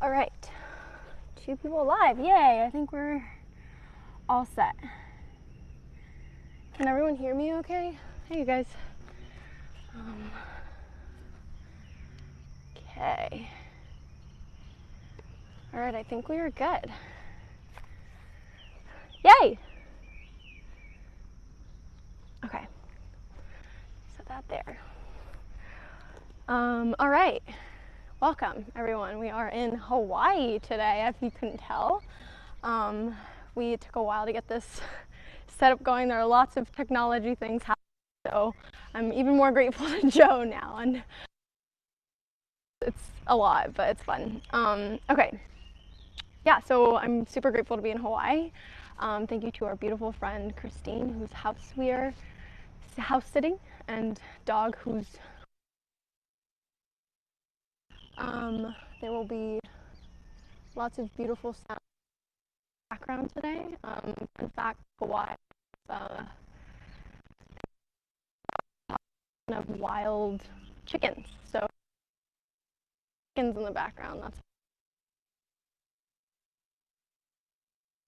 All right, 2 people live, yay, I think we're all set. Can everyone hear me okay? Hey, you guys. Okay. All right, I think we are good. Yay! Okay, set that there. All right, welcome everyone. We are in Hawaii today, if you couldn't tell. We took a while to get this setup going. There are lots of technology things happening, so I'm even more grateful to Joe now, and it's a lot, but it's fun. Okay, yeah, so I'm super grateful to be in Hawaii. Thank you to our beautiful friend Christine, whose house we are house sitting, and dog who's there will be lots of beautiful sound in the background today. In fact, Hawaii of wild chickens, so chickens in the background. That's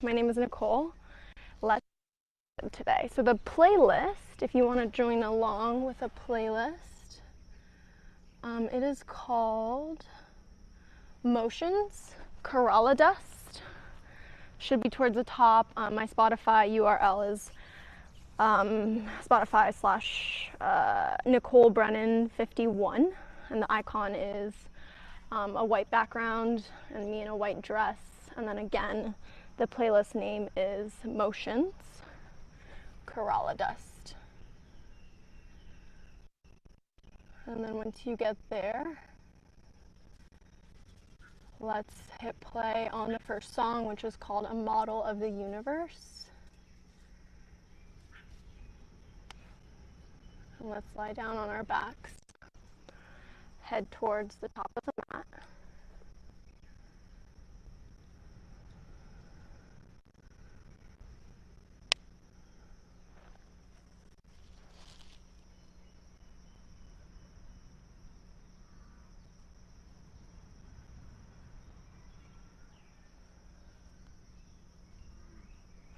my name is Nicole. Let's today. So the playlist, if you want to join along with a playlist, it is called Motions, Kerala Dust. Should be towards the top. My Spotify URL is Spotify / Nicole Brennan 51, and the icon is a white background and me in a white dress, and then again the playlist name is Motions, Kerala Dust. And then once you get there, let's hit play on the first song, which is called A Model of the Universe. And let's lie down on our backs, head towards the top of the mat.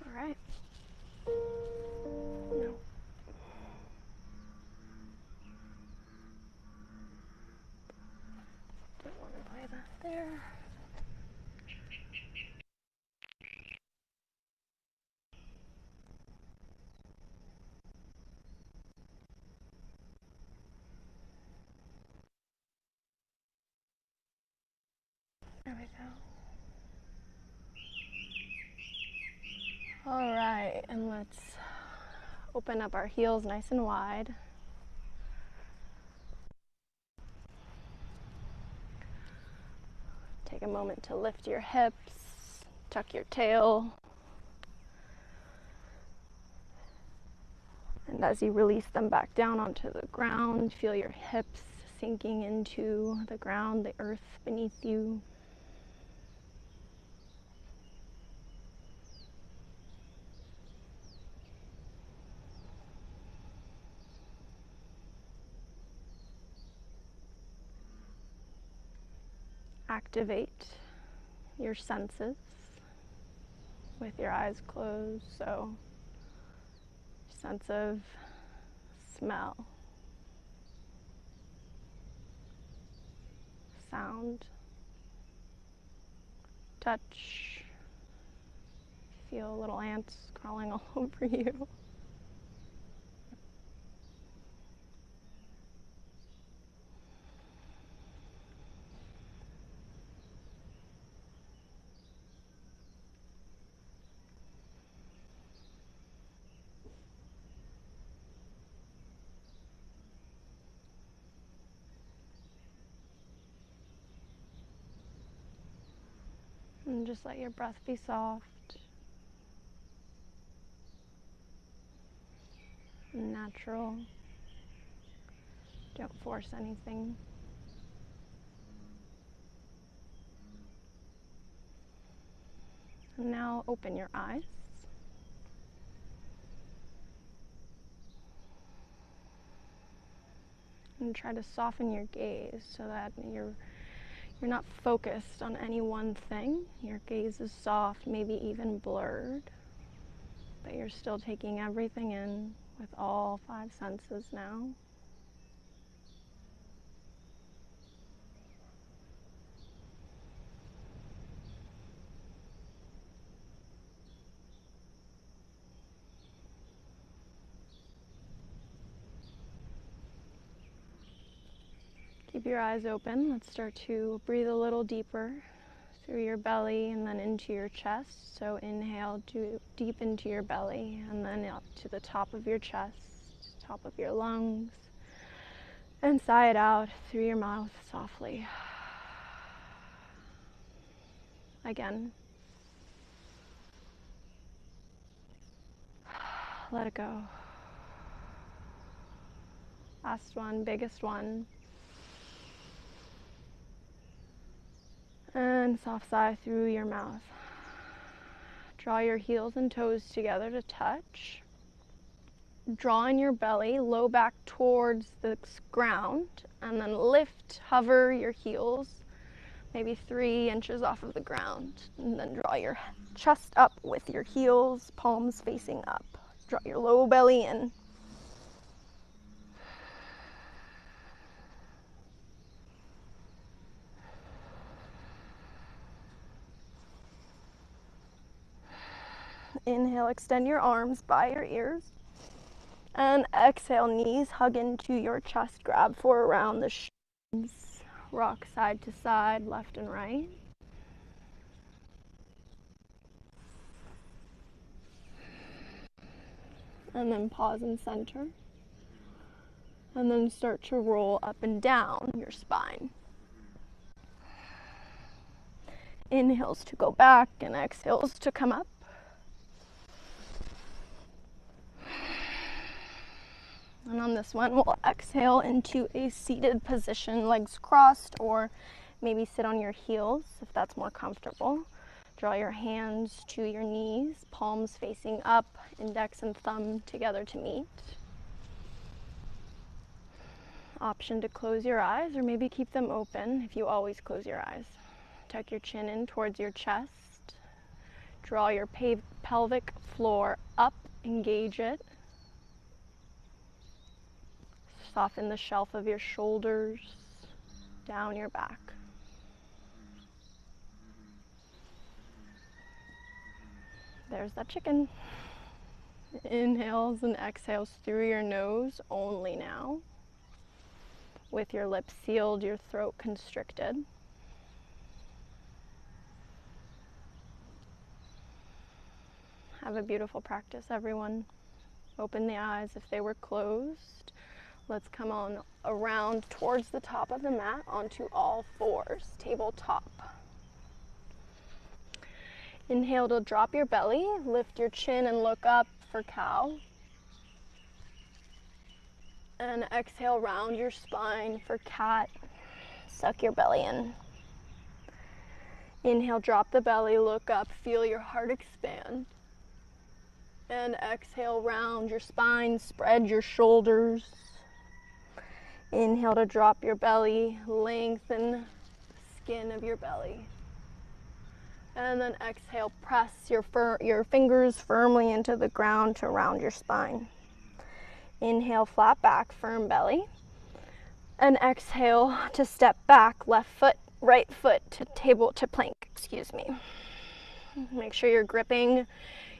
All right. No. Don't want to play that there. There we go. All right, and let's open up our heels nice and wide. Take a moment to lift your hips, tuck your tail. And as you release them back down onto the ground, feel your hips sinking into the ground, the earth beneath you. Activate your senses with your eyes closed. So, sense of smell, sound, touch. Feel little ants crawling all over you. And just let your breath be soft and natural. Don't force anything. And now open your eyes. And try to soften your gaze so that your You're not focused on any one thing. Your gaze is soft, maybe even blurred, but you're still taking everything in with all 5 senses now. Keep your eyes open. Let's start to breathe a little deeper through your belly and then into your chest. So inhale deep into your belly and then up to the top of your chest, top of your lungs, and sigh it out through your mouth softly. Again. Let it go. Last one, biggest one. And soft sigh through your mouth. Draw your heels and toes together to touch. Draw in your belly, low back towards the ground, and then lift, hover your heels, maybe 3 inches off of the ground. And then draw your chest up with your heels, palms facing up. Draw your low belly in. Inhale, extend your arms by your ears. And exhale, knees hug into your chest. Grab for around the shins. Rock side to side, left and right. And then pause and center. And then start to roll up and down your spine. Inhales to go back and exhales to come up. And on this one, we'll exhale into a seated position, legs crossed, or maybe sit on your heels if that's more comfortable. Draw your hands to your knees, palms facing up, index and thumb together to meet. Option to close your eyes or maybe keep them open if you always close your eyes. Tuck your chin in towards your chest. Draw your pelvic floor up, engage it. Soften the shelf of your shoulders, down your back. There's that chicken. Inhales and exhales through your nose only now. With your lips sealed, your throat constricted. Have a beautiful practice, everyone. Open the eyes if they were closed. Let's come on around towards the top of the mat onto all fours, tabletop. Inhale to drop your belly, lift your chin and look up for cow. And exhale, round your spine for cat. Suck your belly in. Inhale, drop the belly, look up, feel your heart expand. And exhale, round your spine, spread your shoulders. Inhale to drop your belly, lengthen the skin of your belly. And then exhale, press your fingers firmly into the ground to round your spine. Inhale, flat back, firm belly. And exhale to step back, left foot, right foot to plank, excuse me. Make sure you're gripping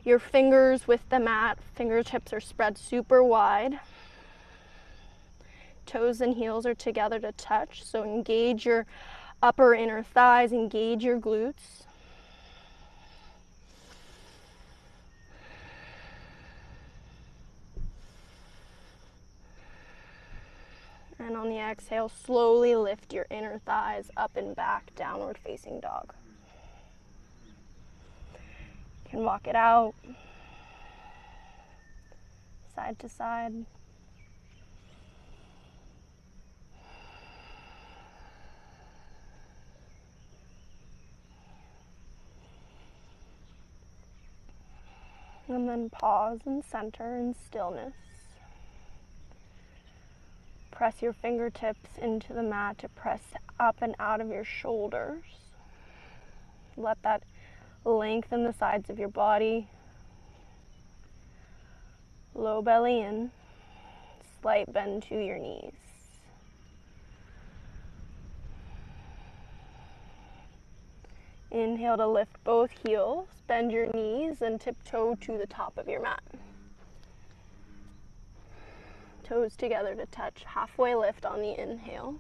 your fingers with the mat. Fingertips are spread super wide. Toes and heels are together to touch, so engage your upper inner thighs, engage your glutes. And on the exhale, slowly lift your inner thighs up and back, downward facing dog. You can walk it out, side to side. And then pause and center in stillness. Press your fingertips into the mat to press up and out of your shoulders. Let that lengthen the sides of your body. Low belly in, slight bend to your knees. Inhale to lift both heels, bend your knees, and tiptoe to the top of your mat. Toes together to touch, halfway lift on the inhale.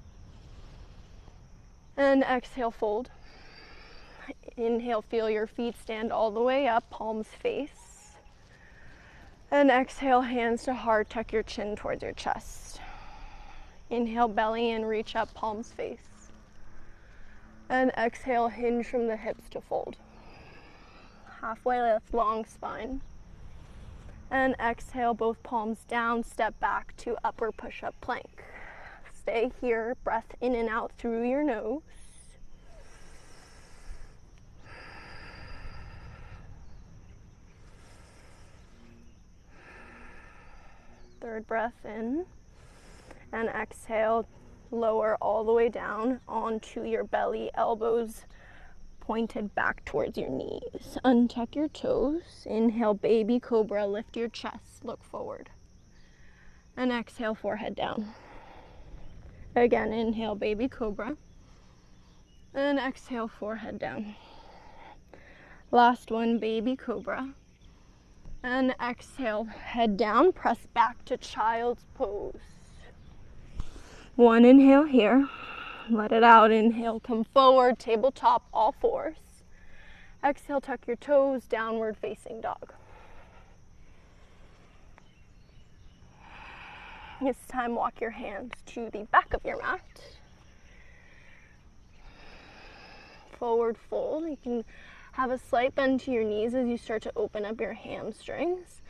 And exhale, fold. Inhale, feel your feet stand all the way up, palms face. And exhale, hands to heart, tuck your chin towards your chest. Inhale, belly in, reach up, palms face. And exhale, hinge from the hips to fold. Halfway lift, long spine. And exhale, both palms down, step back to upper push-up plank. Stay here, breath in and out through your nose. Third breath in. And exhale, lower all the way down onto your belly, elbows pointed back towards your knees. Untuck your toes. Inhale, baby cobra, lift your chest, look forward. And exhale, forehead down. Again, inhale, baby cobra. And exhale, forehead down. Last one, baby cobra. And exhale, head down, press back to child's pose. One inhale here, let it out. Inhale, come forward, tabletop, all fours. Exhale, tuck your toes, downward facing dog. This time, walk your hands to the back of your mat. Forward fold. You can have a slight bend to your knees as you start to open up your hamstrings.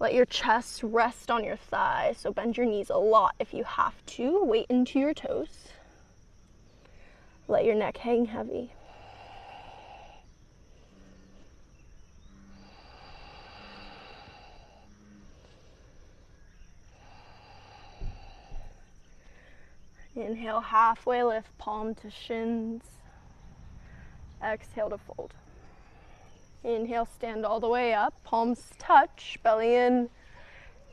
Let your chest rest on your thighs, so bend your knees a lot if you have to. Weight into your toes. Let your neck hang heavy. Inhale, halfway lift, palm to shins. Exhale to fold. Inhale, stand all the way up, palms touch, belly in,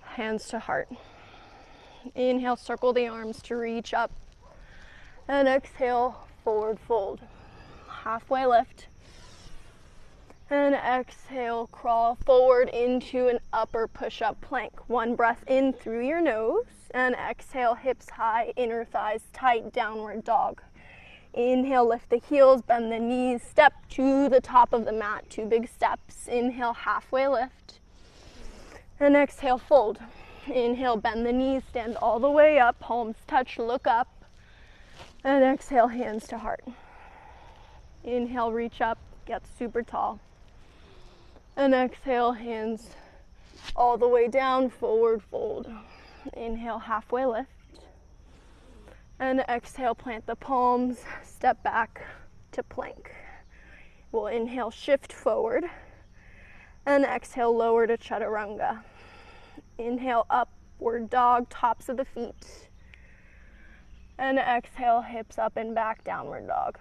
hands to heart. Inhale, circle the arms to reach up. And exhale, forward fold. Halfway lift. And exhale, crawl forward into an upper push-up plank. One breath in through your nose. And exhale, hips high, inner thighs tight, downward dog. Inhale, lift the heels, bend the knees, step to the top of the mat, 2 big steps. Inhale, halfway lift. And exhale, fold. Inhale, bend the knees, stand all the way up, palms touch, look up. And exhale, hands to heart. Inhale, reach up, get super tall. And exhale, hands all the way down, forward fold. Inhale, halfway lift. And exhale, plant the palms, step back to plank. We'll inhale, shift forward. And exhale, lower to chaturanga. Inhale, upward dog, tops of the feet. And exhale, hips up and back, downward dog.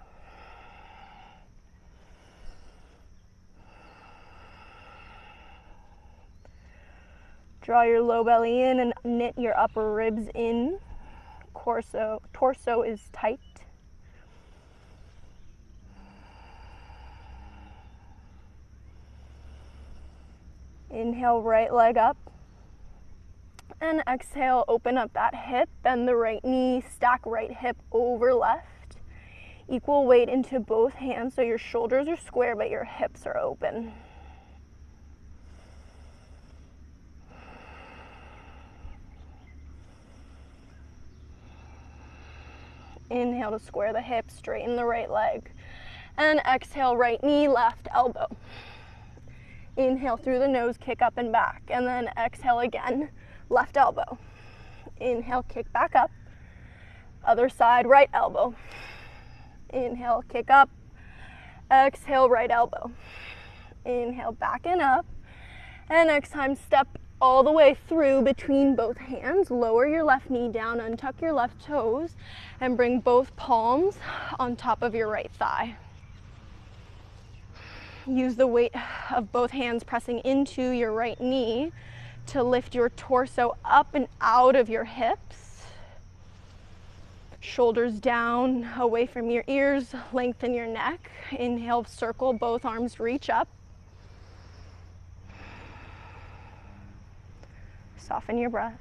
Draw your low belly in and knit your upper ribs in. Torso is tight. Inhale, right leg up. And exhale, open up that hip, bend the right knee, stack right hip over left. Equal weight into both hands so your shoulders are square but your hips are open. Inhale to square the hips, straighten the right leg. And exhale, right knee, left elbow. Inhale through the nose, kick up and back. And then exhale again, left elbow. Inhale, kick back up. Other side, right elbow. Inhale, kick up. Exhale, right elbow. Inhale, back and up. And next time, step all the way through between both hands. Lower your left knee down, untuck your left toes, and bring both palms on top of your right thigh. Use the weight of both hands pressing into your right knee to lift your torso up and out of your hips. Shoulders down, away from your ears, lengthen your neck. Inhale, circle, both arms reach up. Soften your breath.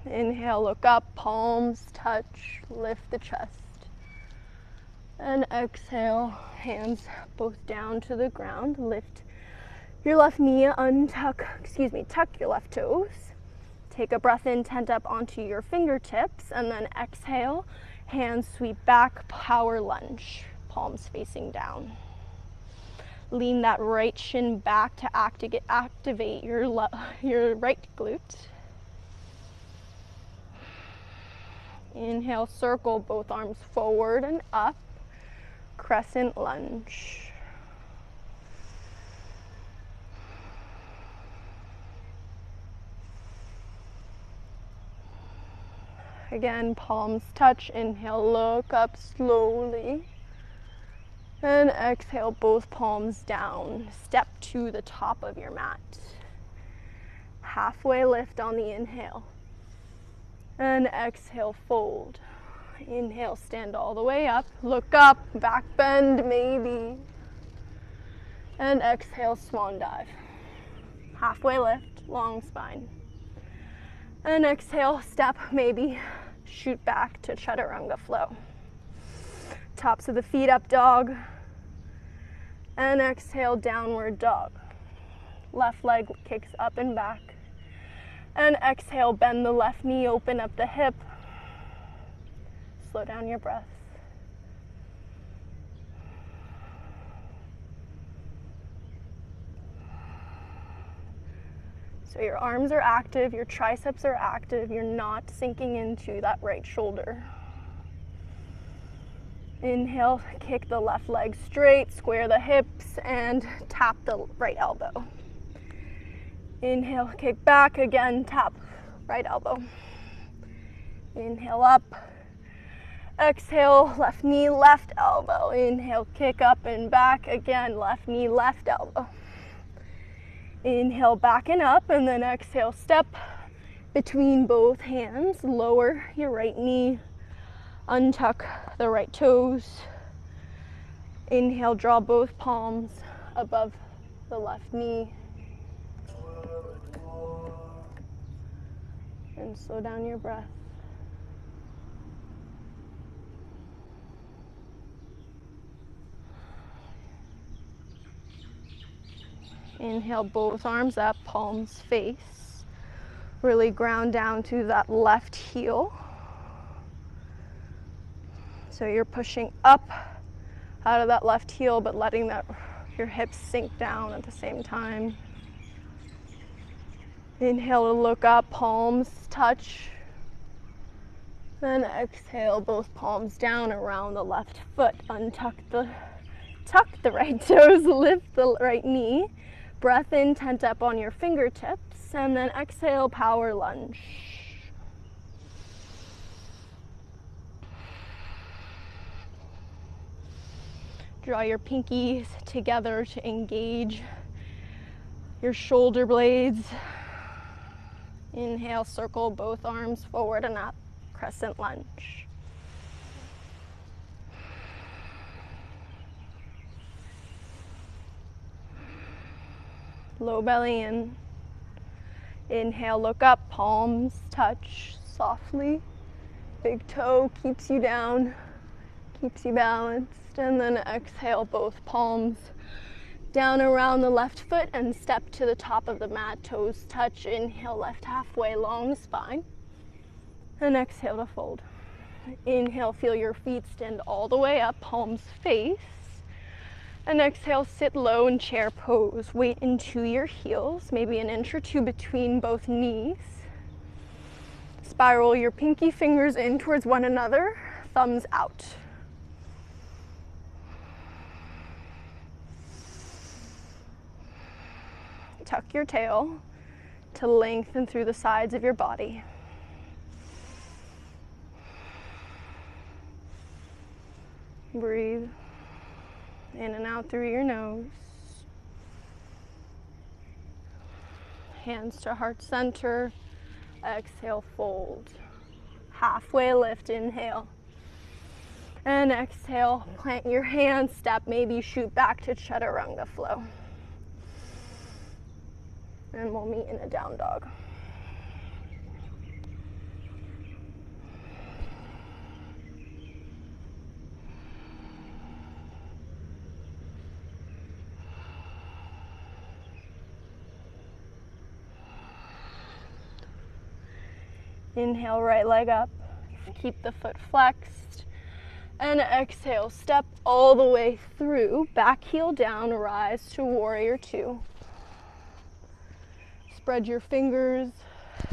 Inhale, look up, palms touch, lift the chest. And exhale, hands both down to the ground. Lift your left knee, tuck your left toes. Take a breath in, tent up onto your fingertips, and then exhale, hands sweep back, power lunge, palms facing down. Lean that right shin back to activate your right glute. Inhale, circle both arms forward and up, crescent lunge. Again, palms touch. Inhale, look up slowly. And exhale, both palms down. Step to the top of your mat. Halfway lift on the inhale. And exhale, fold. Inhale, stand all the way up. Look up, back bend maybe. And exhale, swan dive. Halfway lift, long spine. And exhale, step maybe, shoot back to chaturanga flow. Tops of the feet up dog. And exhale, downward dog. Left leg kicks up and back. And exhale, bend the left knee, open up the hip. Slow down your breath. So your arms are active, your triceps are active, you're not sinking into that right shoulder. Inhale, kick the left leg straight, square the hips, and tap the right elbow. Inhale, kick back, again, tap right elbow. Inhale up. Exhale, left knee, left elbow. Inhale, kick up and back, again, left knee, left elbow. Inhale, back and up, and then exhale, step between both hands. Lower your right knee, untuck the right toes. Inhale, draw both palms above the left knee. And slow down your breath. Inhale, both arms up, palms face. Really ground down to that left heel. So you're pushing up out of that left heel, but letting your hips sink down at the same time. Inhale to look up, palms touch. Then exhale, both palms down around the left foot. Tuck the right toes, lift the right knee. Breath in, tent up on your fingertips, and then exhale, power lunge. Draw your pinkies together to engage your shoulder blades. Inhale, circle both arms forward and up, crescent lunge. Low belly in. Inhale, look up, palms touch softly. Big toe keeps you down, keeps you balanced. And then exhale, both palms down around the left foot and step to the top of the mat, toes touch. Inhale, left halfway, long spine. And exhale to fold. Inhale, feel your feet stand all the way up, palms face. And exhale, sit low in chair pose. Weight into your heels, maybe an inch or two between both knees. Spiral your pinky fingers in towards one another, thumbs out. tuck your tail to lengthen through the sides of your body. Breathe in and out through your nose. Hands to heart center. Exhale, fold. Halfway lift, inhale. And exhale, plant your hands, step, maybe shoot back to chaturanga flow. And we'll meet in a down dog. Inhale, right leg up. Keep the foot flexed. And exhale, step all the way through. Back heel down, rise to warrior two. Spread your fingers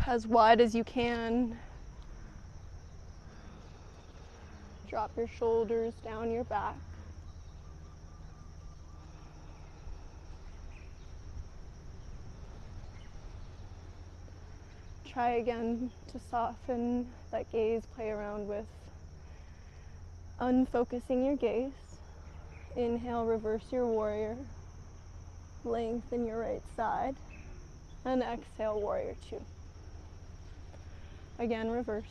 as wide as you can. Drop your shoulders down your back. Try again to soften that gaze, play around with unfocusing your gaze. Inhale, reverse your warrior. Lengthen your right side. And exhale, warrior two. Again, reverse.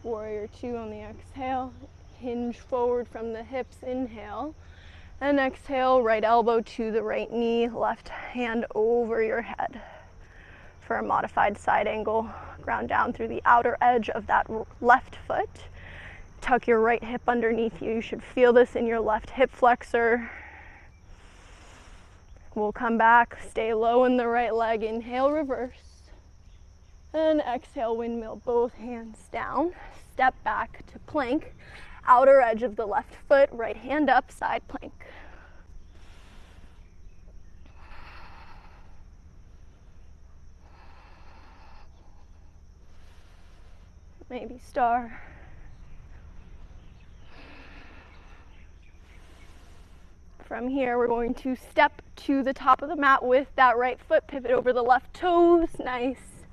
Warrior two on the exhale. Hinge forward from the hips, inhale. And exhale, right elbow to the right knee, left hand over your head for a modified side angle. Ground down through the outer edge of that left foot. Tuck your right hip underneath you. You should feel this in your left hip flexor. We'll come back, stay low in the right leg. Inhale, reverse. And exhale, windmill, both hands down. Step back to plank. Outer edge of the left foot, right hand up, side plank. Maybe star. From here, we're going to step to the top of the mat with that right foot, pivot over the left toes, nice.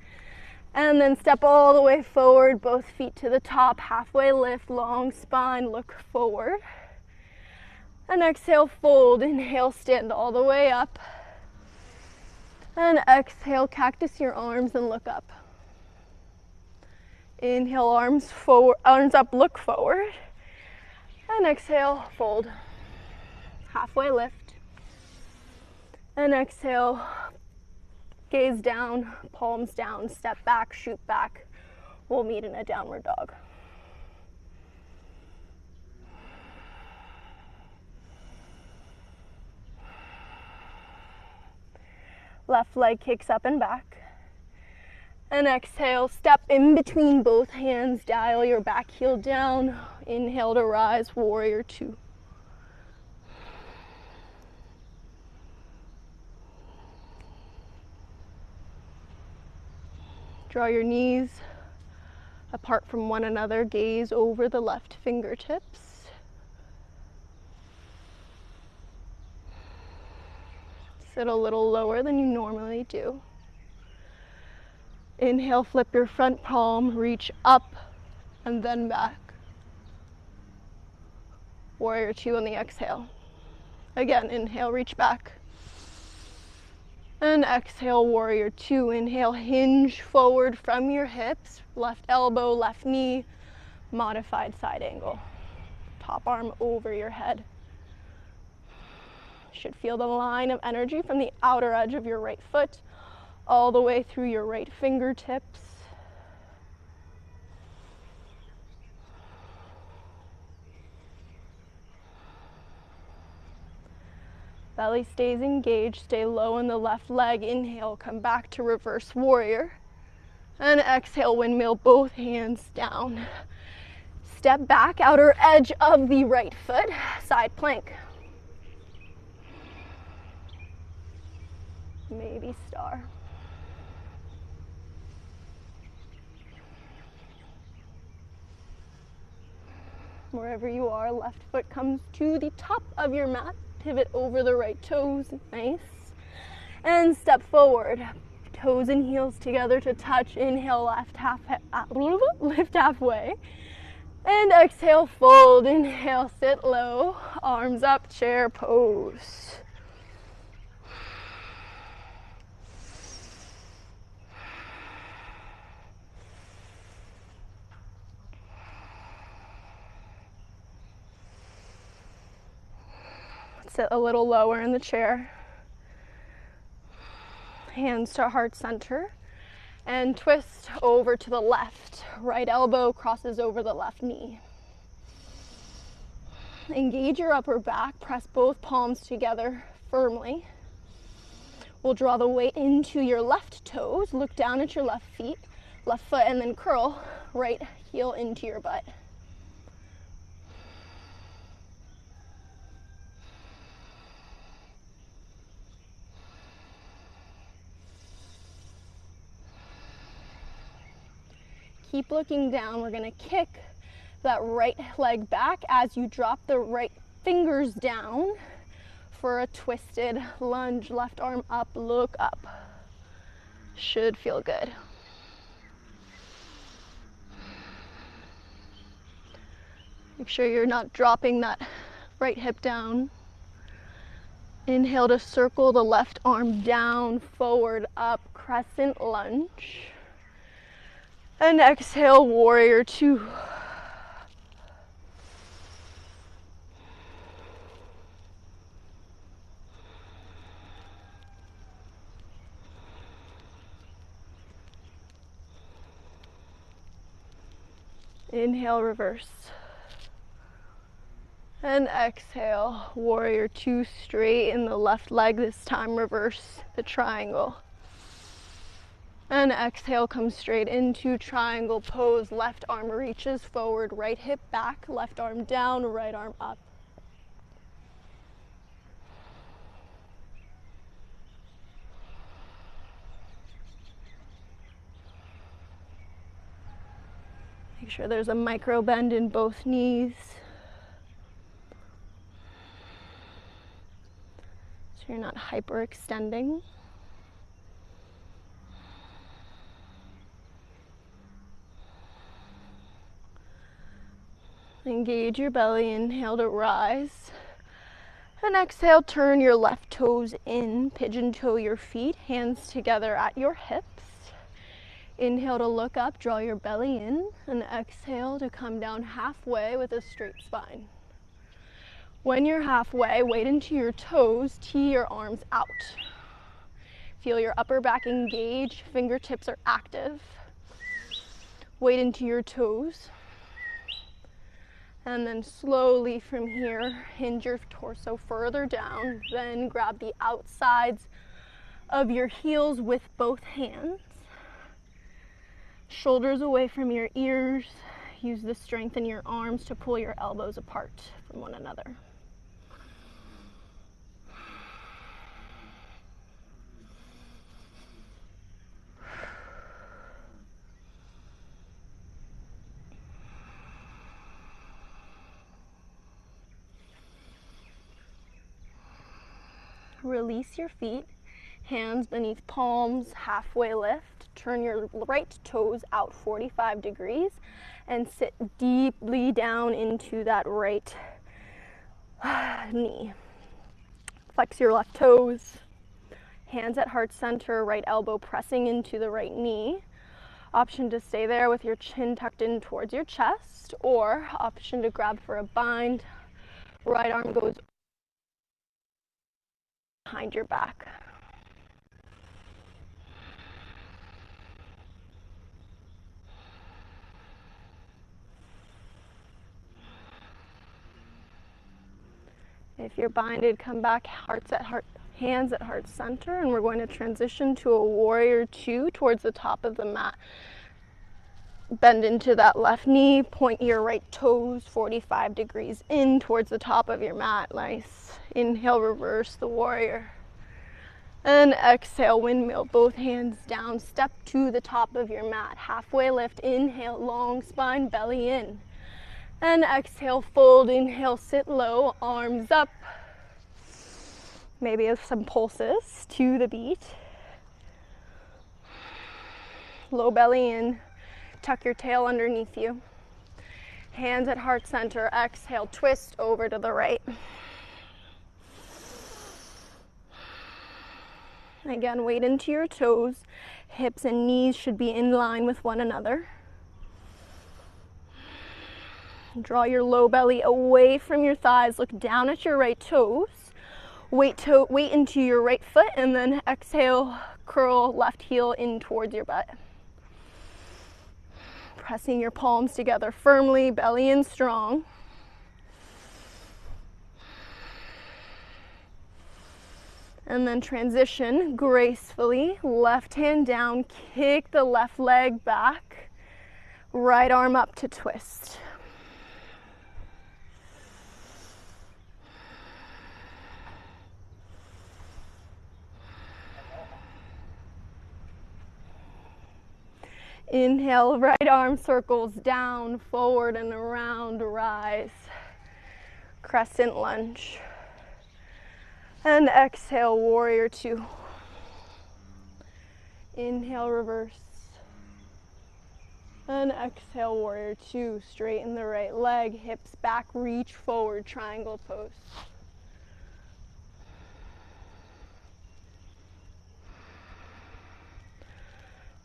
And then step all the way forward, both feet to the top, halfway lift, long spine, look forward. And exhale, fold, inhale, stand all the way up. And exhale, cactus your arms and look up. Inhale, arms forward, arms up, look forward. And exhale, fold. Halfway lift. And exhale, gaze down, palms down, step back, shoot back. We'll meet in a downward dog. Left leg kicks up and back. And exhale, step in between both hands, dial your back heel down. Inhale to rise, warrior two. Draw your knees apart from one another, gaze over the left fingertips. Sit a little lower than you normally do. Inhale, flip your front palm, reach up and then back. Warrior two on the exhale. Again, inhale, reach back. And exhale, warrior two. Inhale, hinge forward from your hips, left elbow, left knee, modified side angle. Top arm over your head. You should feel the line of energy from the outer edge of your right foot all the way through your right fingertips. Belly stays engaged, stay low in the left leg. Inhale, come back to reverse warrior. And exhale, windmill, both hands down. Step back, outer edge of the right foot, side plank. Maybe star. Wherever you are, left foot comes to the top of your mat. Pivot over the right toes, nice. And step forward. Toes and heels together to touch. Inhale, lift halfway. And exhale, fold. Inhale, sit low. Arms up, chair pose. Sit a little lower in the chair. Hands to heart center. And twist over to the left. Right elbow crosses over the left knee. Engage your upper back. Press both palms together firmly. We'll draw the weight into your left toes. Look down at your left foot, and then curl right heel into your butt. Keep looking down. We're going to kick that right leg back as you drop the right fingers down for a twisted lunge. Left arm up, look up. Should feel good. Make sure you're not dropping that right hip down. Inhale to circle the left arm down, forward, up, crescent lunge. And exhale, warrior two. Inhale, reverse. And exhale, warrior two, straight in the left leg, this time reverse the triangle. And exhale, come straight into triangle pose. Left arm reaches forward, right hip back, left arm down, right arm up. Make sure there's a micro bend in both knees. So you're not hyperextending. Engage your belly, inhale to rise. And exhale, turn your left toes in, pigeon toe your feet, hands together at your hips. Inhale to look up, draw your belly in, and exhale to come down halfway with a straight spine. When you're halfway, weight into your toes, tee your arms out. Feel your upper back engage, fingertips are active. Weight into your toes. And then slowly from here, hinge your torso further down, then grab the outsides of your heels with both hands. Shoulders away from your ears. Use the strength in your arms to pull your elbows apart from one another. Release your feet, hands beneath palms, halfway lift. Turn your right toes out 45 degrees and sit deeply down into that right knee. Flex your left toes, hands at heart center, right elbow pressing into the right knee. Option to stay there with your chin tucked in towards your chest, or option to grab for a bind. Right arm goes behind your back. If you're binded, come back, hands at heart center, and we're going to transition to a warrior two towards the top of the mat. Bend into that left knee, point your right toes 45 degrees in towards the top of your mat. Nice. Inhale, reverse the warrior. And exhale, windmill, both hands down. Step to the top of your mat. Halfway lift, inhale, long spine, belly in. And exhale, fold, inhale, sit low, arms up. Maybe some pulses to the beat. Low belly in, tuck your tail underneath you. Hands at heart center, exhale, twist over to the right. Again, weight into your toes. Hips and knees should be in line with one another. Draw your low belly away from your thighs. Look down at your right toes. Weight into your right foot, and then exhale, curl left heel in towards your butt. Pressing your palms together firmly, belly in strong. And then transition gracefully, left hand down, kick the left leg back, right arm up to twist. Inhale, right arm circles down, forward and around, rise. Crescent lunge. And exhale, warrior two. Inhale, reverse. And exhale, warrior two. Straighten the right leg, hips back, reach forward, triangle pose.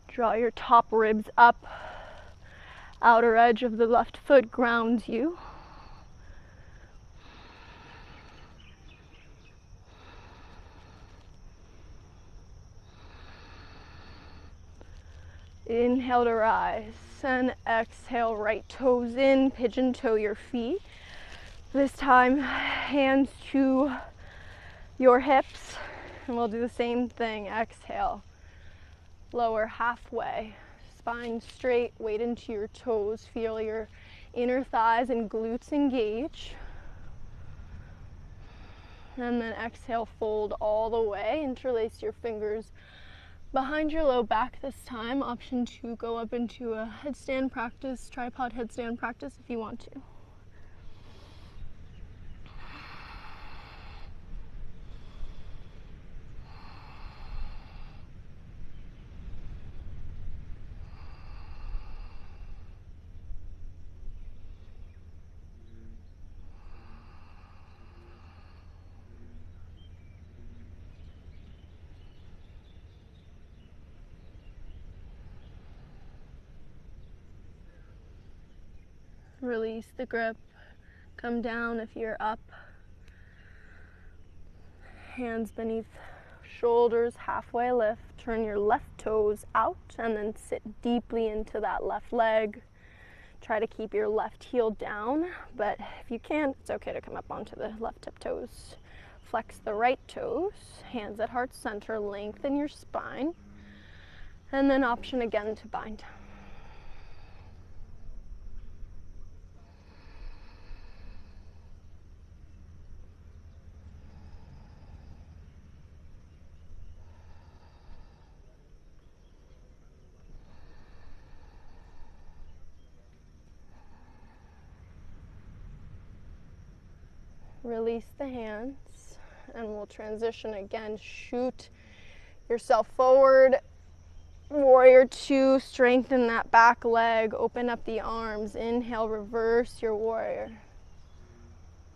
Draw your top ribs up. Outer edge of the left foot grounds you. Inhale to rise, and exhale, right toes in, pigeon toe your feet. This time, hands to your hips, and we'll do the same thing. Exhale, lower halfway, spine straight, weight into your toes, feel your inner thighs and glutes engage. And then exhale, fold all the way, interlace your fingers behind your low back this time. Option two, go up into a headstand practice, tripod headstand practice if you want to. Release the grip, come down if you're up. Hands beneath shoulders, halfway lift. Turn your left toes out and then sit deeply into that left leg. Try to keep your left heel down, but if you can't, it's okay to come up onto the left tip toes. Flex the right toes, hands at heart center, lengthen your spine, and then option again to bind. Release the hands, and we'll transition again. Shoot yourself forward. Warrior two, strengthen that back leg, open up the arms. Inhale, reverse your warrior.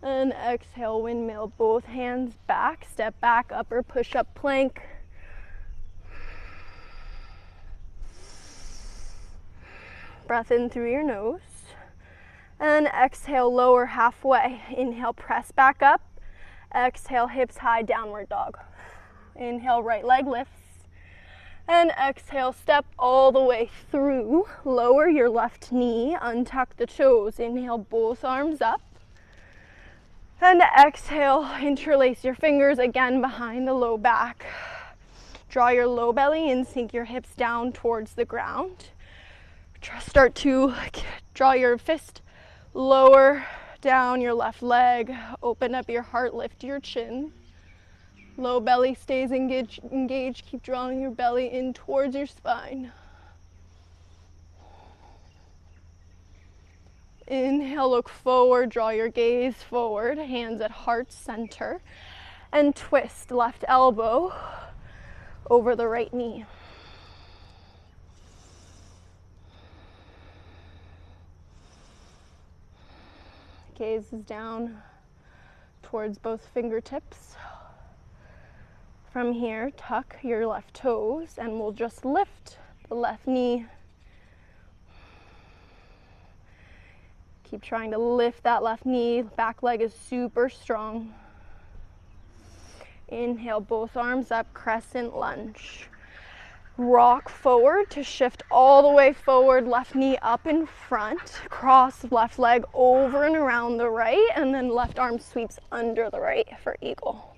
And exhale, windmill, both hands back, step back, upper push-up plank. Breath in through your nose. And exhale, lower halfway. Inhale, press back up. Exhale, hips high, downward dog. Inhale, right leg lifts. And exhale, step all the way through. Lower your left knee, untuck the toes. Inhale, both arms up. And exhale, interlace your fingers again behind the low back. Draw your low belly in, sink your hips down towards the ground. Start to draw your fist lower down your left leg, open up your heart, lift your chin. Low belly stays engaged. Keep drawing your belly in towards your spine. Inhale, look forward, draw your gaze forward, hands at heart center. And twist left elbow over the right knee. Gaze is down towards both fingertips. From here, tuck your left toes and we'll just lift the left knee. Keep trying to lift that left knee. Back leg is super strong. Inhale, both arms up, crescent lunge. Rock forward to shift all the way forward, left knee up in front. Cross left leg over and around the right, and then left arm sweeps under the right for eagle.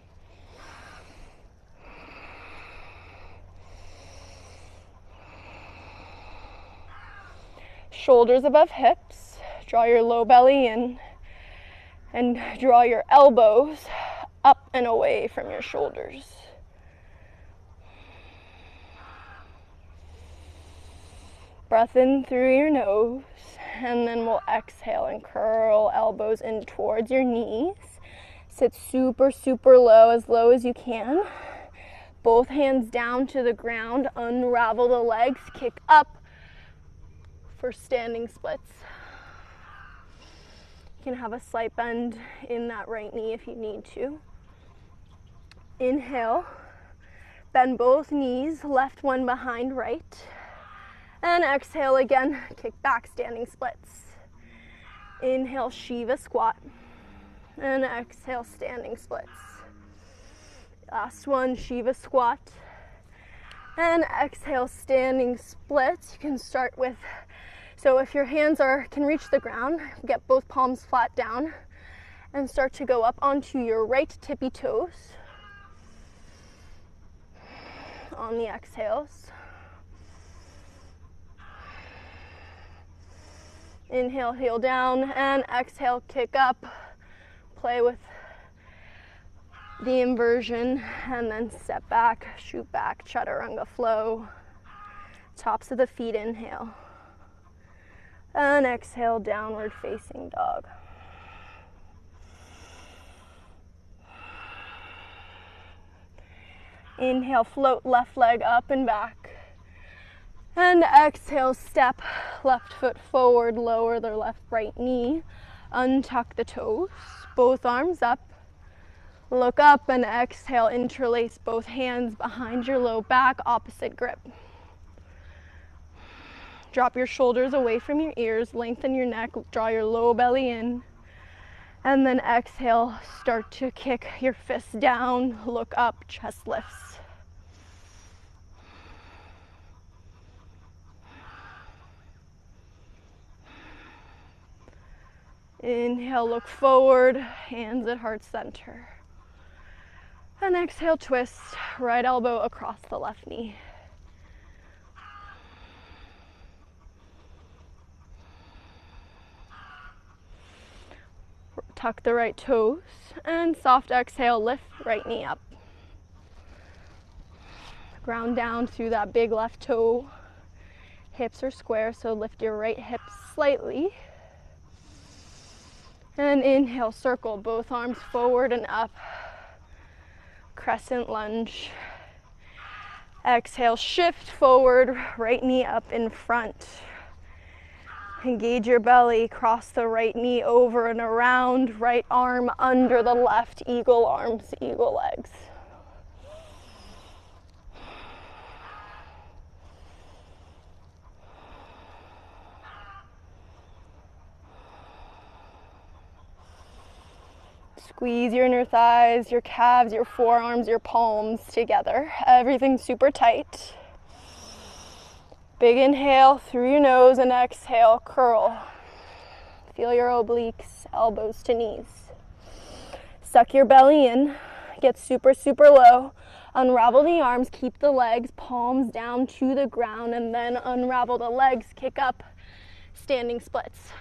Shoulders above hips. Draw your low belly in and draw your elbows up and away from your shoulders. Breath in through your nose, and then we'll exhale and curl elbows in towards your knees. Sit super, super low as you can. Both hands down to the ground. Unravel the legs, kick up for standing splits. You can have a slight bend in that right knee if you need to. Inhale, bend both knees, left one behind right. And exhale again, kick back, standing splits. Inhale, Shiva squat. And exhale, standing splits. Last one, Shiva squat. And exhale, standing splits. You can start with, so if your hands can reach the ground, get both palms flat down and start to go up onto your right tippy toes on the exhales. Inhale, heel down, and exhale, kick up. Play with the inversion, and then step back, shoot back, chaturanga flow. Tops of the feet, inhale. And exhale, downward facing dog. Inhale, float left leg up and back. And exhale, step left foot forward, lower the right knee. Untuck the toes, both arms up. Look up and exhale, interlace both hands behind your low back, opposite grip. Drop your shoulders away from your ears, lengthen your neck, draw your low belly in. And then exhale, start to kick your fists down, look up, chest lifts. Inhale, look forward, hands at heart center. And exhale, twist, right elbow across the left knee. Tuck the right toes and soft exhale, lift right knee up. Ground down through that big left toe. Hips are square, so lift your right hip slightly. And inhale, circle both arms forward and up. Crescent lunge. Exhale, shift forward, right knee up in front. Engage your belly, cross the right knee over and around, right arm under the left, eagle arms, eagle legs. Squeeze your inner thighs, your calves, your forearms, your palms together. Everything super tight. Big inhale through your nose and exhale, curl. Feel your obliques, elbows to knees. Suck your belly in, get super, super low. Unravel the arms, keep the legs, palms down to the ground, and then unravel the legs, kick up, standing splits.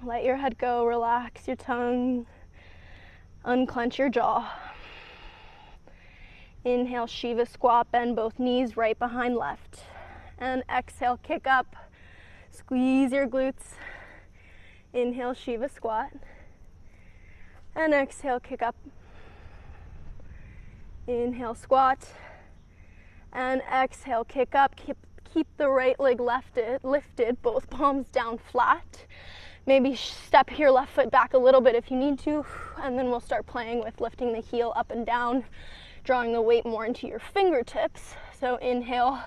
Let your head go, relax your tongue, unclench your jaw. Inhale, Shiva squat, bend both knees right behind left. And exhale, kick up, squeeze your glutes. Inhale, Shiva squat. And exhale, kick up. Inhale, squat. And exhale, kick up. Keep the right leg lifted, both palms down flat. Maybe step your left foot back a little bit if you need to, and then we'll start playing with lifting the heel up and down, drawing the weight more into your fingertips. So inhale,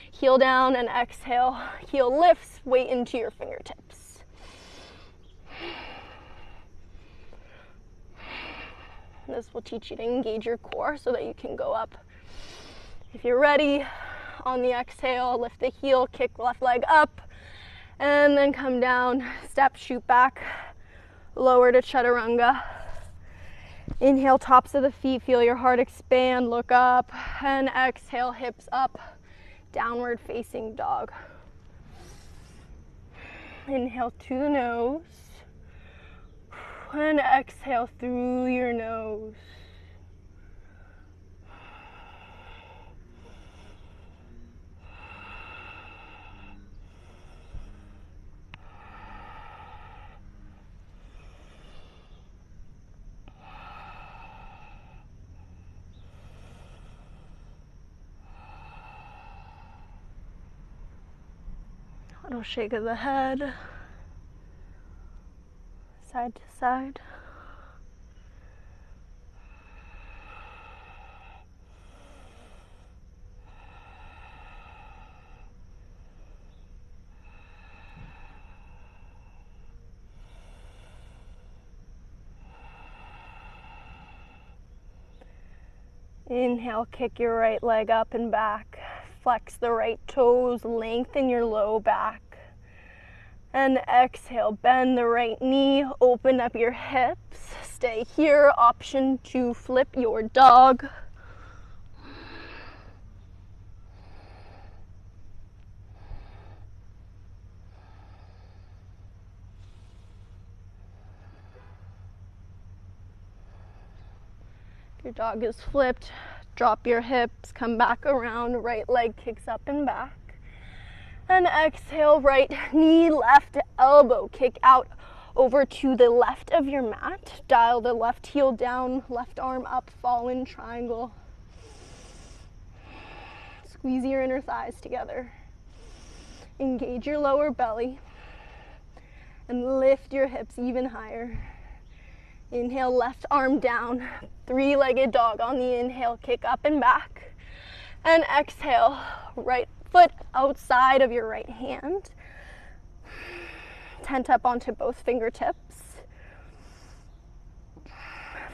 heel down, and exhale, heel lifts, weight into your fingertips. This will teach you to engage your core so that you can go up. If you're ready, on the exhale, lift the heel, kick left leg up, and then come down, step, shoot back, lower to chaturanga. Inhale, tops of the feet, feel your heart expand, look up, and exhale, hips up, downward facing dog. Inhale to the nose, and exhale through your nose. Little shake of the head, side to side. Inhale, kick your right leg up and back. Flex the right toes, lengthen your low back. And exhale, bend the right knee, open up your hips. Stay here, option to flip your dog. If your dog is flipped, drop your hips, come back around, right leg kicks up and back. And exhale, right knee, left elbow, kick out over to the left of your mat. Dial the left heel down, left arm up, fall in triangle. Squeeze your inner thighs together. Engage your lower belly and lift your hips even higher. Inhale, left arm down, three-legged dog on the inhale, kick up and back. And exhale, right foot outside of your right hand. Tent up onto both fingertips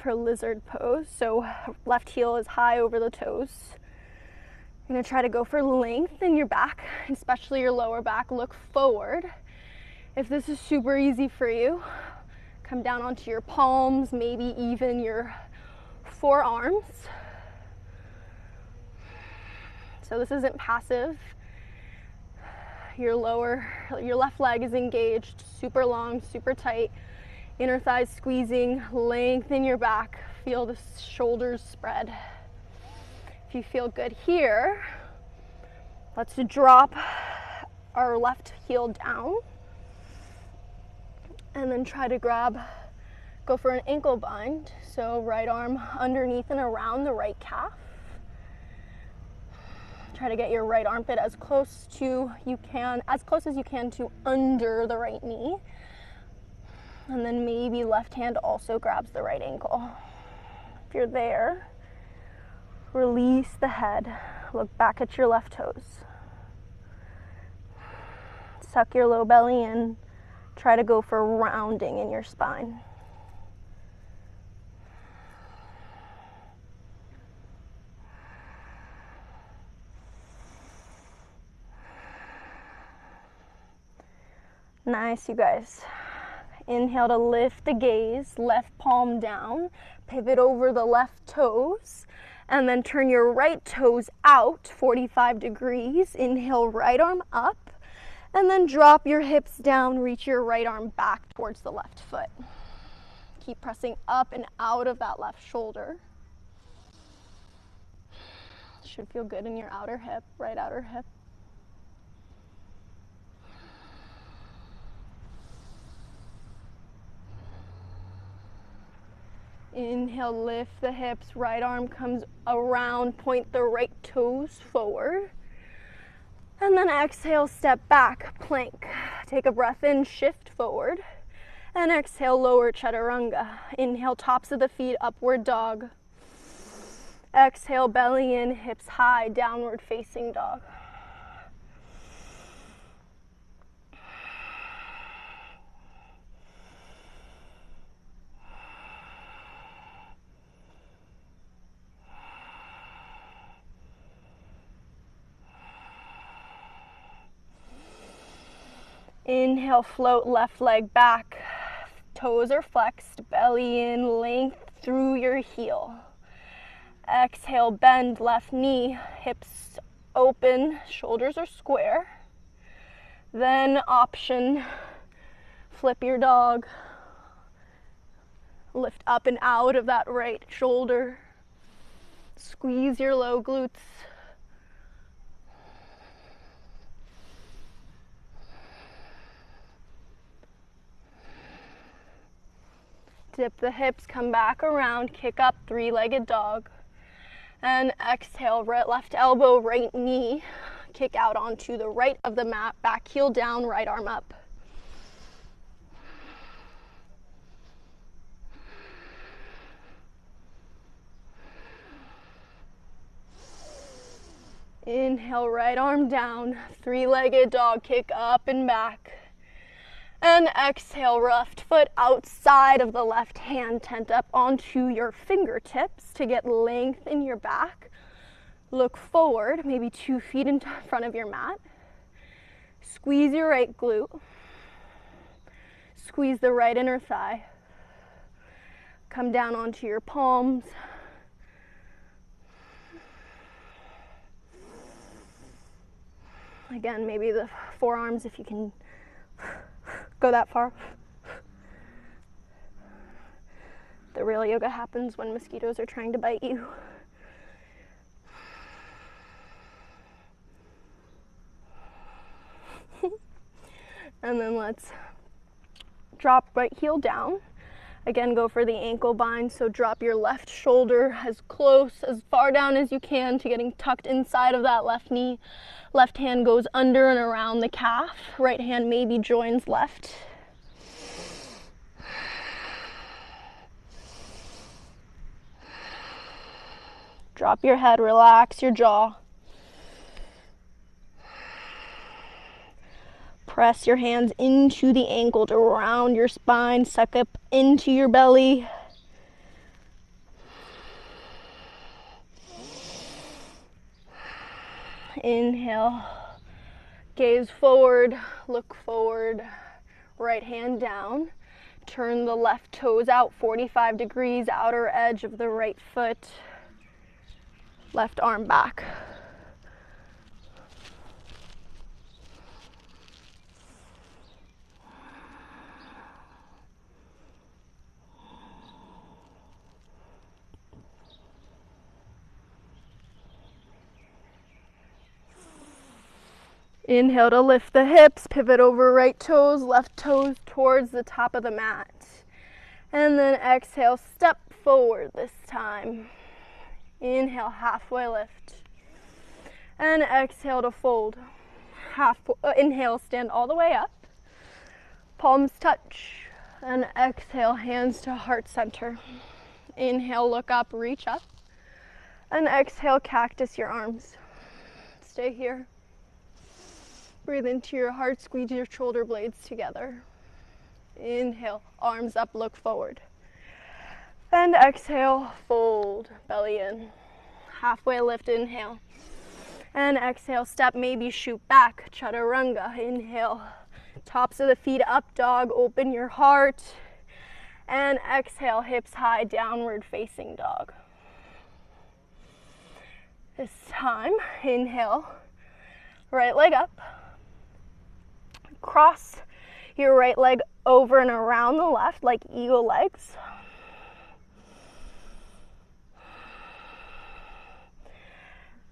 for lizard pose. So left heel is high over the toes. You're gonna try to go for length in your back, especially your lower back. Look forward. If this is super easy for you, come down onto your palms, maybe even your forearms. So this isn't passive. Your left leg is engaged, super long, super tight. Inner thighs squeezing, lengthen your back. Feel the shoulders spread. If you feel good here, let's drop our left heel down and then try to go for an ankle bind. So right arm underneath and around the right calf. Try to get your right armpit as close as you can to under the right knee. And then maybe left hand also grabs the right ankle. If you're there, release the head. Look back at your left toes. Suck your low belly in. Try to go for rounding in your spine. Nice, you guys. Inhale to lift the gaze, left palm down, pivot over the left toes, and then turn your right toes out 45 degrees. Inhale, right arm up, and then drop your hips down, reach your right arm back towards the left foot. Keep pressing up and out of that left shoulder. Should feel good in your outer hip, right outer hip. Inhale, lift the hips, right arm comes around, point the right toes forward. And then exhale, step back, plank. Take a breath in, shift forward. And exhale, lower chaturanga. Inhale, tops of the feet, upward dog. Exhale, belly in, hips high, downward facing dog. Inhale, float left leg back. Toes are flexed, belly in, length through your heel. Exhale, bend left knee, hips open, shoulders are square. Then option, flip your dog. Lift up and out of that right shoulder. Squeeze your low glutes. Dip the hips, come back around, kick up, three-legged dog. And exhale, right left elbow, right knee. Kick out onto the right of the mat, back heel down, right arm up. Inhale, right arm down, three-legged dog, kick up and back. And exhale, left foot outside of the left hand, tent up onto your fingertips to get length in your back. Look forward, maybe 2 feet in front of your mat. Squeeze your right glute. Squeeze the right inner thigh. Come down onto your palms. Again, maybe the forearms if you can go that far. The real yoga happens when mosquitoes are trying to bite you. And then let's drop right heel down. Again, go for the ankle bind, so drop your left shoulder as close, as far down as you can to getting tucked inside of that left knee. Left hand goes under and around the calf. Right hand maybe joins left. Drop your head, relax your jaw. Press your hands into the ankle to round your spine, suck up into your belly. Inhale, gaze forward, look forward, right hand down. Turn the left toes out 45 degrees, outer edge of the right foot. Left arm back. Inhale to lift the hips, pivot over right toes, left toes towards the top of the mat. And then exhale, step forward this time. Inhale, halfway lift. And exhale to fold. Inhale, stand all the way up. Palms touch. And exhale, hands to heart center. Inhale, look up, reach up. And exhale, cactus your arms. Stay here. Breathe into your heart, squeeze your shoulder blades together. Inhale, arms up, look forward. And exhale, fold, belly in. Halfway lift, inhale. And exhale, step, maybe shoot back, chaturanga. Inhale, tops of the feet up, dog, open your heart. And exhale, hips high, downward facing dog. This time, inhale, right leg up. Cross your right leg over and around the left like eagle legs.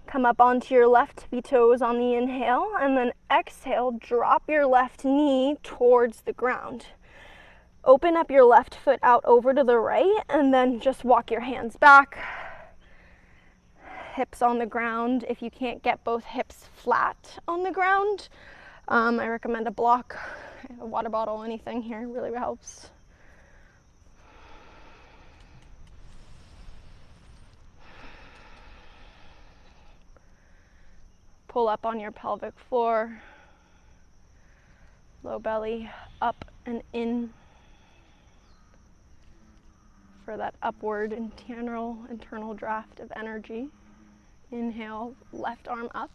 Come up onto your left tippy toes on the inhale, and then exhale, drop your left knee towards the ground. Open up your left foot out over to the right, and then just walk your hands back, hips on the ground. If you can't get both hips flat on the ground, I recommend a block, a water bottle, anything here really helps. Pull up on your pelvic floor, low belly up and in for that upward internal draft of energy. Inhale, left arm up.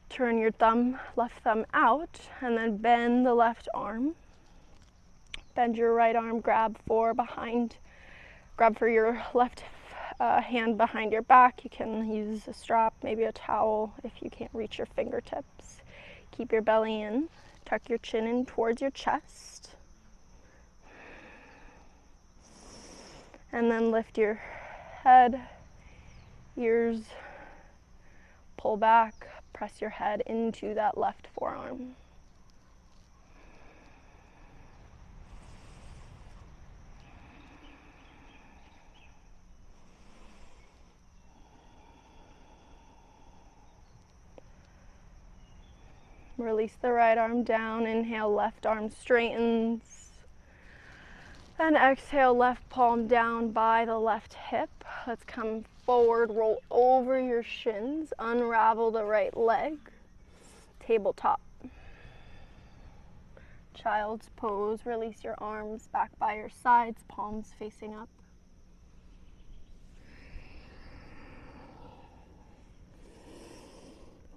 Turn your left thumb out, and then bend the left arm. Bend your right arm, grab for your left hand behind your back. You can use a strap, maybe a towel if you can't reach your fingertips. Keep your belly in, tuck your chin in towards your chest. And then lift your head, ears, pull back, press your head into that left forearm. Release the right arm down, inhale, left arm straightens. Then exhale, left palm down by the left hip. Let's come forward, roll over your shins, unravel the right leg, tabletop. Child's pose, release your arms back by your sides, palms facing up.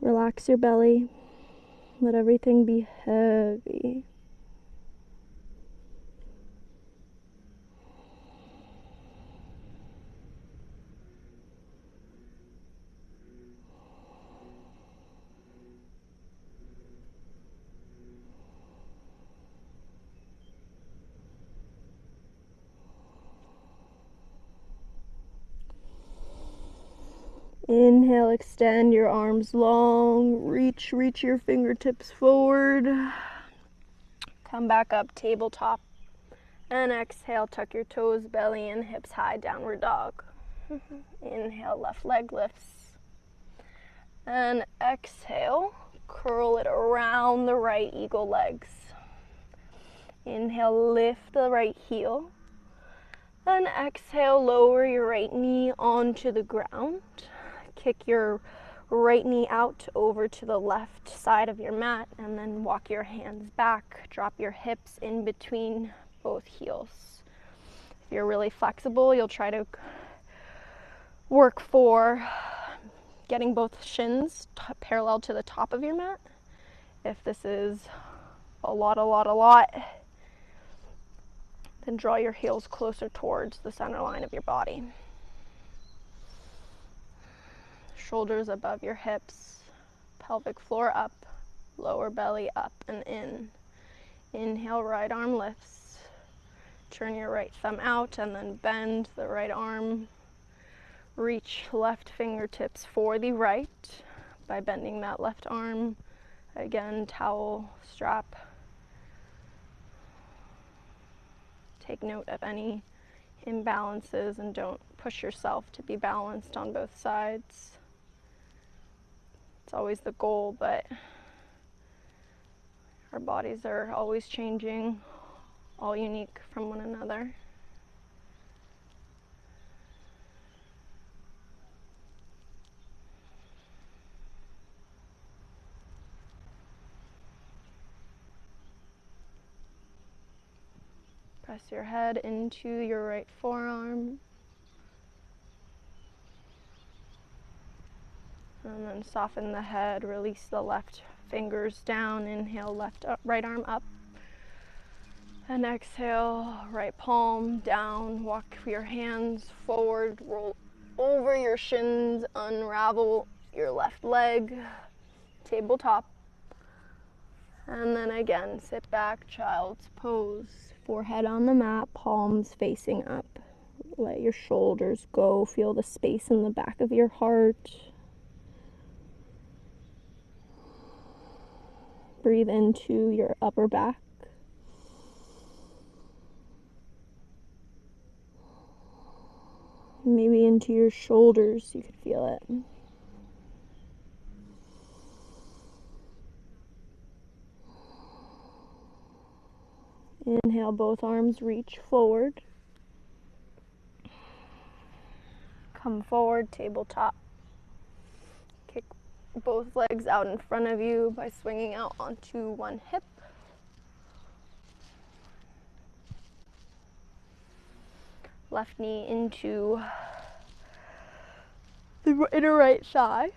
Relax your belly, let everything be heavy. Inhale, extend your arms long, reach your fingertips forward. Come back up, tabletop. And exhale, tuck your toes, belly in, hips high, downward dog. Inhale, left leg lifts. And exhale, curl it around the right eagle legs. Inhale, lift the right heel. Then exhale, lower your right knee onto the ground. Kick your right knee out over to the left side of your mat, and then walk your hands back. Drop your hips in between both heels. If you're really flexible, you'll try to work for getting both shins parallel to the top of your mat. If this is a lot, then draw your heels closer towards the center line of your body. Shoulders above your hips, pelvic floor up, lower belly up and in. Inhale, right arm lifts. Turn your right thumb out and then bend the right arm. Reach left fingertips for the right by bending that left arm. Again, towel, strap. Take note of any imbalances and don't push yourself to be balanced on both sides. It's always the goal, but our bodies are always changing, all unique from one another. Press your head into your right forearm. And then soften the head, release the left fingers down. Inhale, right arm up. And exhale, right palm down. Walk your hands forward, roll over your shins, unravel your left leg, tabletop. And then again, sit back, child's pose. Forehead on the mat, palms facing up. Let your shoulders go. Feel the space in the back of your heart. Breathe into your upper back. into your shoulders so you can feel it. Inhale, both arms reach forward. Come forward, tabletop. Kick both legs out in front of you by swinging out onto one hip. Left knee into the inner right thigh.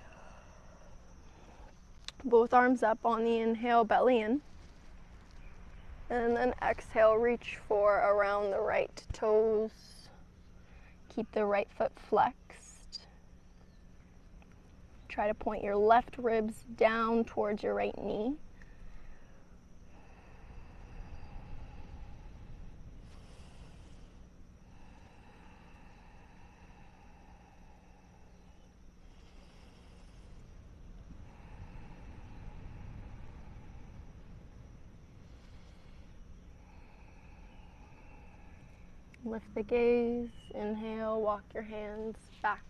Both arms up on the inhale, belly in. And then exhale, reach for around the right toes. Keep the right foot flexed. Try to point your left ribs down towards your right knee. Lift the gaze, inhale, walk your hands back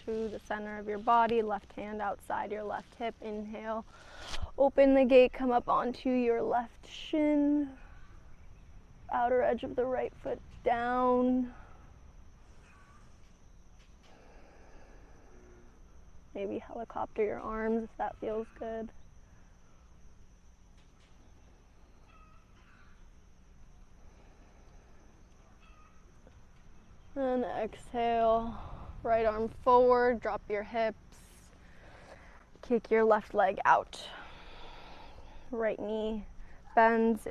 to the center of your body, left hand outside your left hip, inhale, open the gate, come up onto your left shin, outer edge of the right foot down. Maybe helicopter your arms if that feels good. And exhale, right arm forward, drop your hips, kick your left leg out. Right knee bends,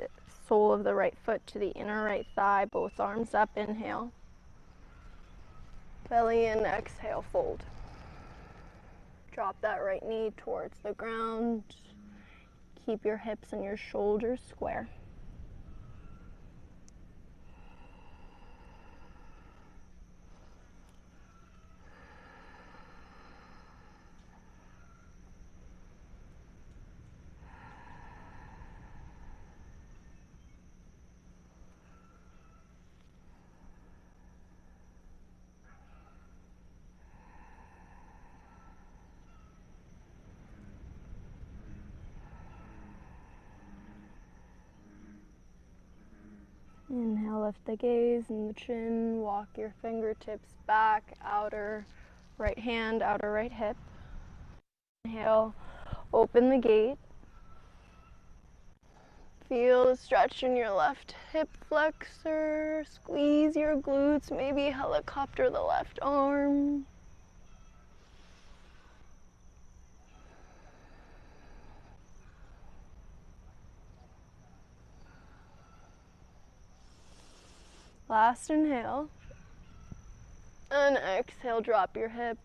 sole of the right foot to the inner right thigh, both arms up, inhale. Belly in, exhale, fold. Drop that right knee towards the ground. Keep your hips and your shoulders square. Inhale, lift the gaze and the chin, walk your fingertips back, outer right hand, outer right hip. Inhale, open the gate. Feel the stretch in your left hip flexor, squeeze your glutes, maybe helicopter the left arm. Last inhale, and exhale, drop your hips.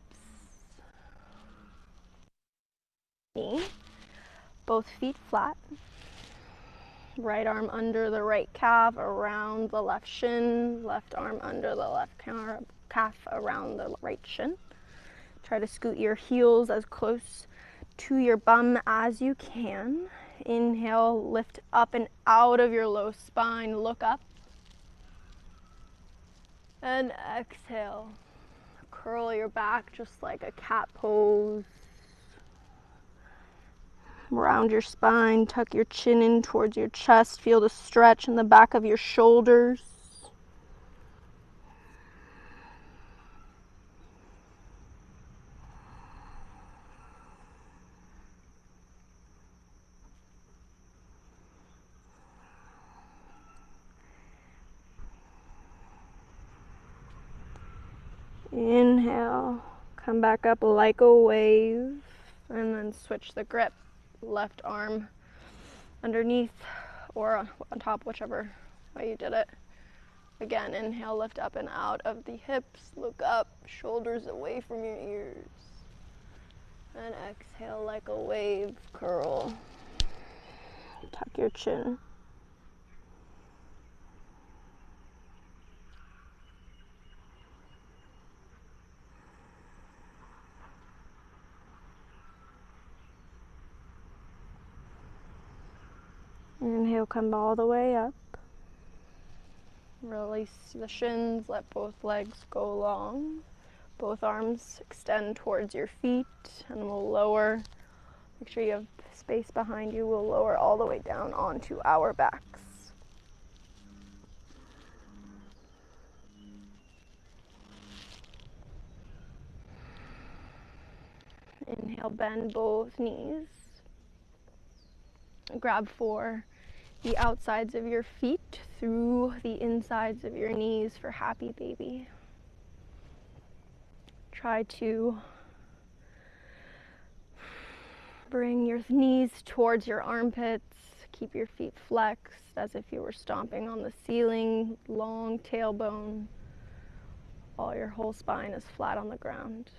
Knee, both feet flat. Right arm under the right calf, around the left shin. Left arm under the left calf, around the right shin. Try to scoot your heels as close to your bum as you can. Inhale, lift up and out of your low spine, look up. And exhale, curl your back just like a cat pose. Round your spine, tuck your chin in towards your chest, feel the stretch in the back of your shoulders. Inhale, come back up like a wave, and then switch the grip. Left arm underneath or on top, whichever way you did it. Again, inhale, lift up and out of the hips, look up, shoulders away from your ears. And exhale like a wave, curl. Tuck your chin. Inhale, come all the way up. Release the shins, let both legs go long. Both arms extend towards your feet, and we'll lower. Make sure you have space behind you. We'll lower all the way down onto our backs. Inhale, bend both knees. Grab for the outsides of your feet through the insides of your knees for happy baby. Try to bring your knees towards your armpits. Keep your feet flexed as if you were stomping on the ceiling. Long tailbone. All your whole spine is flat on the ground.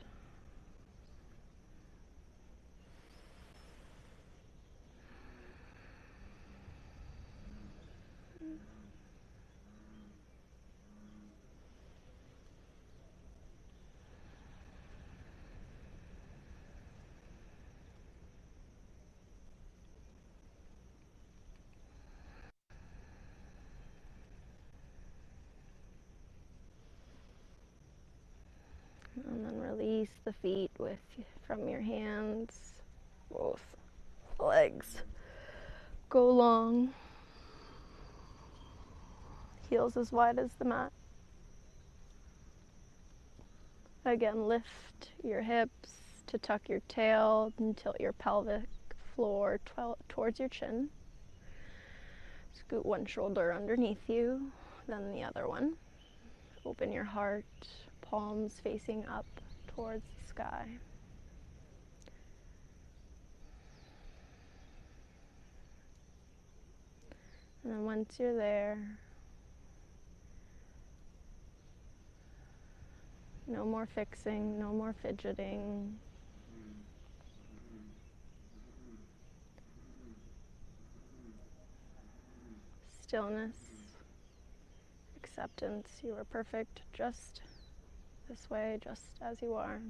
And then release the feet from your hands. Both legs go long. Heels as wide as the mat. Again, lift your hips to tuck your tail and tilt your pelvic floor towards your chin. Scoot one shoulder underneath you, then the other one. Open your heart, palms facing up towards the sky. And then once you're there, no more fixing, no more fidgeting. Stillness, acceptance. You are perfect just this way, just as you are.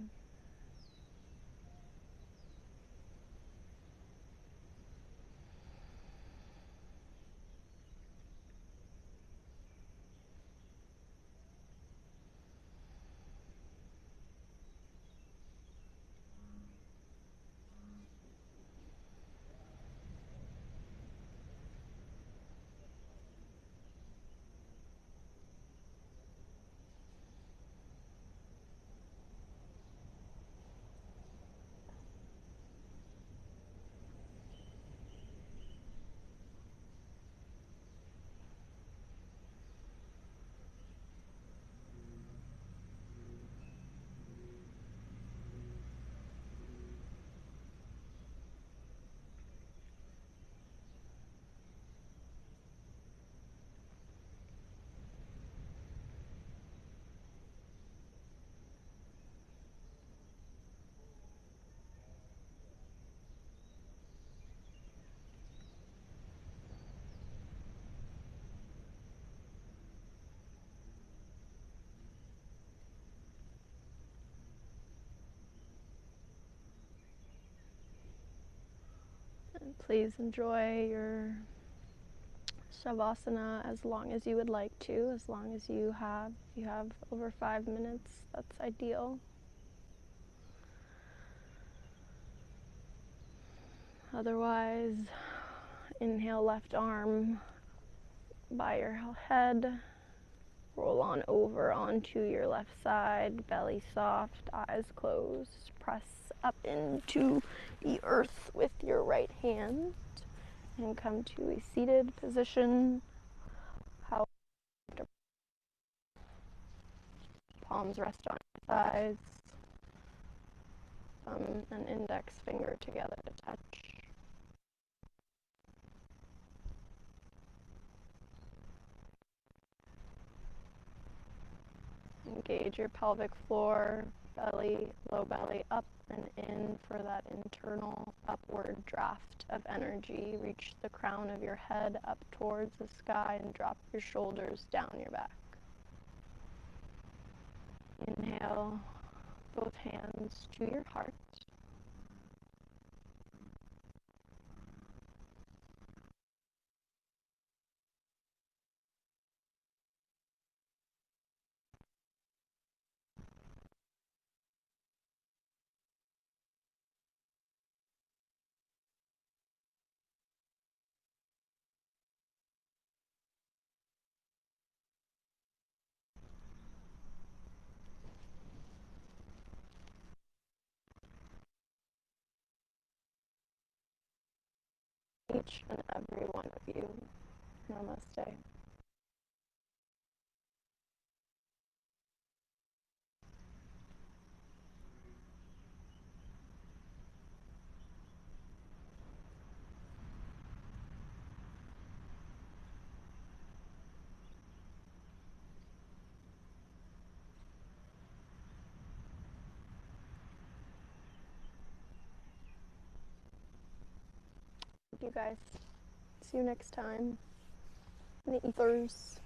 And please enjoy your Shavasana as long as you would like to, as long as you have. If you have over 5 minutes, that's ideal. Otherwise, inhale, left arm by your head. Roll on over onto your left side, belly soft, eyes closed. Press up into the earth with your right hand and come to a seated position. Palms rest on your thighs. Thumb and index finger together to touch. Engage your pelvic floor, belly, low belly up and in for that internal upward draft of energy. Reach the crown of your head up towards the sky and drop your shoulders down your back. Inhale, both hands to your heart. each and every one of you. Namaste. Thank you guys. See you next time in the ethers.